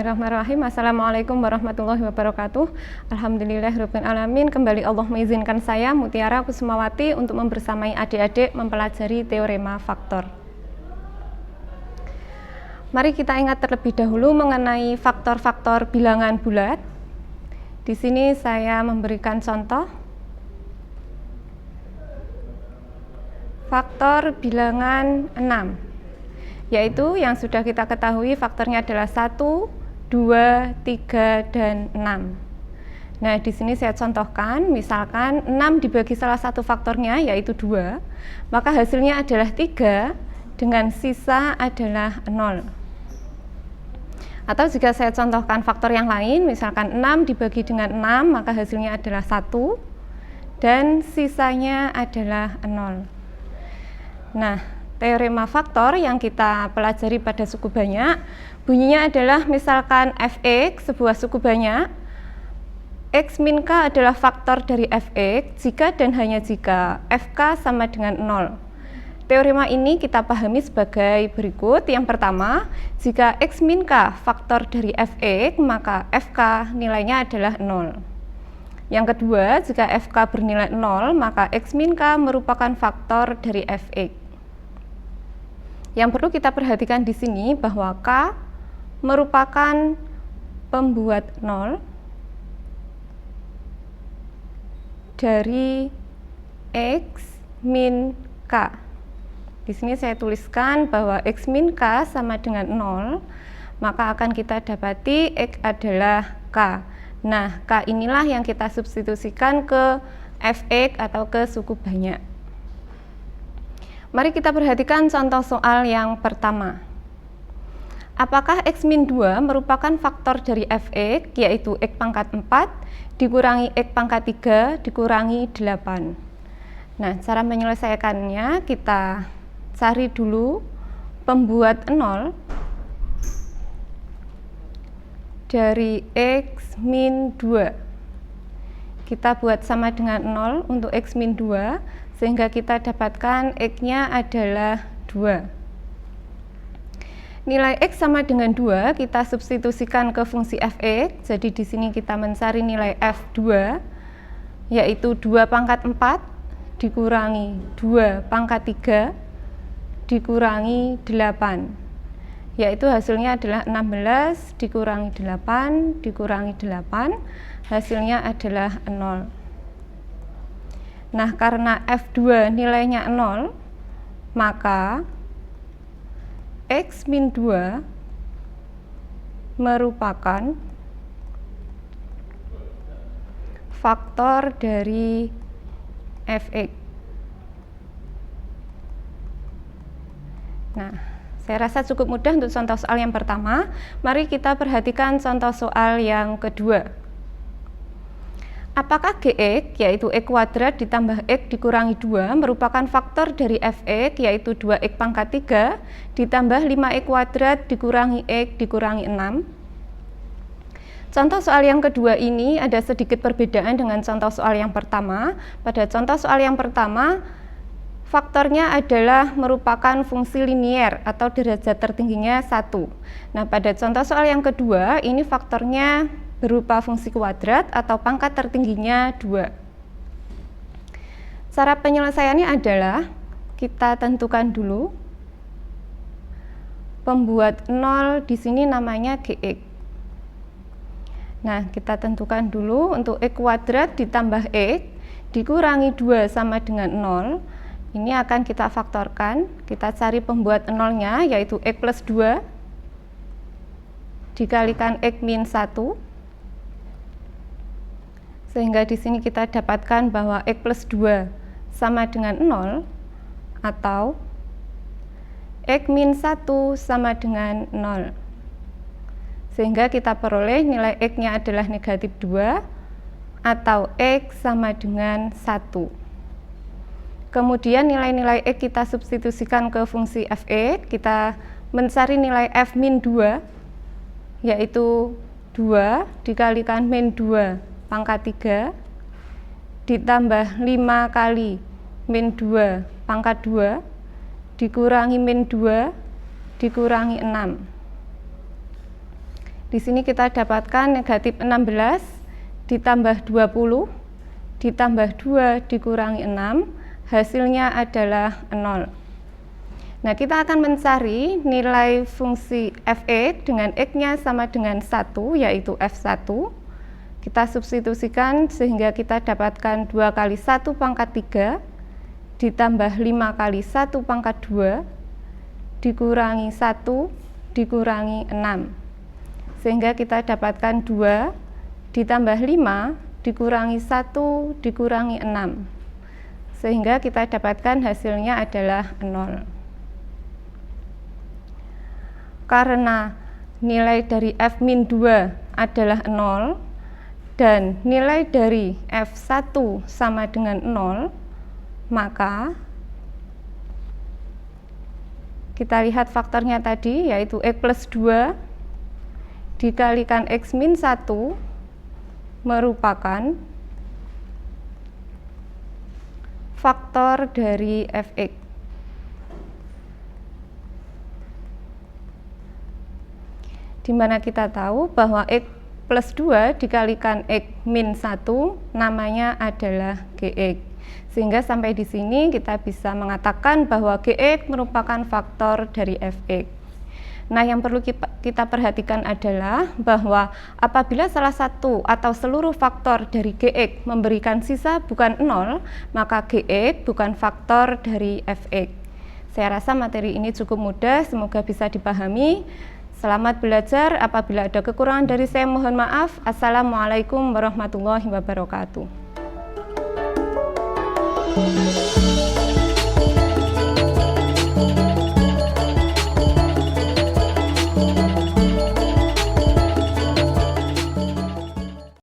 Bismillahirrahmanirrahim. Assalamualaikum warahmatullahi wabarakatuh. Alhamdulillahirabbil alamin. Kembali Allah mengizinkan saya Mutiara Kusumawati untuk membersamai adik-adik mempelajari teorema faktor. Mari kita ingat terlebih dahulu mengenai faktor-faktor bilangan bulat. Di sini saya memberikan contoh faktor bilangan 6. Yaitu yang sudah kita ketahui faktornya adalah 1, 2, 3, dan 6. Nah, di sini saya contohkan, misalkan 6 dibagi salah satu faktornya yaitu 2, maka hasilnya adalah 3 dengan sisa adalah 0. Atau jika saya contohkan faktor yang lain, misalkan 6 dibagi dengan 6, maka hasilnya adalah 1 dan sisanya adalah 0. Nah, teorema faktor yang kita pelajari pada suku banyak bunyinya adalah misalkan fx sebuah suku banyak, x min k adalah faktor dari fx jika dan hanya jika fk sama dengan 0. Teorema ini kita pahami sebagai berikut. Yang pertama, jika x min k faktor dari fx, maka fk nilainya adalah 0. Yang kedua, jika fk bernilai 0, maka x min k merupakan faktor dari fx. Yang perlu kita perhatikan di sini bahwa K merupakan pembuat 0 dari X min K. Di sini saya tuliskan bahwa X min K sama dengan 0, maka akan kita dapati X adalah K. Nah, K inilah yang kita substitusikan ke Fx atau ke suku banyak. Mari kita perhatikan contoh soal yang pertama. Apakah x min 2 merupakan faktor dari fx, yaitu x pangkat 4 dikurangi x pangkat 3 dikurangi 8. Nah, cara menyelesaikannya kita cari dulu pembuat 0 dari x min 2. Kita buat sama dengan 0 untuk x min 2, sehingga kita dapatkan x-nya adalah 2. Nilai x sama dengan 2 kita substitusikan ke fungsi fx. Jadi di sini kita mencari nilai f2, yaitu 2 pangkat 4 dikurangi 2 pangkat 3 dikurangi 8. Yaitu hasilnya adalah 16 dikurangi 8 dikurangi 8, hasilnya adalah 0. Nah, karena F2 nilainya 0, maka X min 2 merupakan faktor dari Fx. Nah, saya rasa cukup mudah untuk contoh soal yang pertama. Mari kita perhatikan contoh soal yang kedua. Apakah Gx, yaitu x kuadrat ditambah x dikurangi 2, merupakan faktor dari fx, yaitu 2x pangkat 3 ditambah 5x kuadrat dikurangi x dikurangi 6? Contoh soal yang kedua ini ada sedikit perbedaan dengan contoh soal yang pertama. Pada contoh soal yang pertama, faktornya adalah merupakan fungsi linier atau derajat tertingginya 1. Nah, pada contoh soal yang kedua, ini faktornya berupa fungsi kuadrat atau pangkat tertingginya 2. Cara penyelesaiannya adalah kita tentukan dulu pembuat 0 di sini namanya Gx. Nah, kita tentukan dulu untuk x kuadrat ditambah x dikurangi 2 sama dengan 0. Ini akan kita faktorkan. Kita cari pembuat 0-nya yaitu x plus 2 dikalikan x min 1. Sehingga di sini kita dapatkan bahwa x plus 2 sama dengan 0 atau x min 1 sama dengan 0. Sehingga kita peroleh nilai x-nya adalah negatif 2 atau x sama dengan 1. Kemudian nilai-nilai x kita substitusikan ke fungsi fx. Kita mencari nilai f min 2, yaitu 2 dikalikan min 2 pangkat 3 ditambah 5 kali min 2 pangkat 2 dikurangi min 2 dikurangi 6. Di sini kita dapatkan negatif 16 ditambah 20 ditambah 2 dikurangi 6, hasilnya adalah 0. Nah, kita akan mencari nilai fungsi f(x) dengan x-nya sama dengan 1, yaitu f1. Kita substitusikan sehingga kita dapatkan 2 kali 1 pangkat 3 ditambah 5 kali 1 pangkat 2 dikurangi 1 dikurangi 6. Sehingga kita dapatkan 2 ditambah 5 dikurangi 1 dikurangi 6. Sehingga kita dapatkan hasilnya adalah 0. Karena nilai dari f-2 adalah 0 dan nilai dari f1 sama dengan 0, maka kita lihat faktornya tadi, yaitu x plus 2 dikalikan x min 1 merupakan faktor dari f(x). Di mana kita tahu bahwa x plus 2 dikalikan x min 1 namanya adalah gx. Sehingga sampai di sini kita bisa mengatakan bahwa gx merupakan faktor dari f(x). Nah, yang perlu kita perhatikan adalah bahwa apabila salah satu atau seluruh faktor dari gx memberikan sisa bukan 0, maka gx bukan faktor dari f(x). Saya rasa materi ini cukup mudah, semoga bisa dipahami. Selamat belajar, apabila ada kekurangan dari saya mohon maaf. Assalamualaikum warahmatullahi wabarakatuh.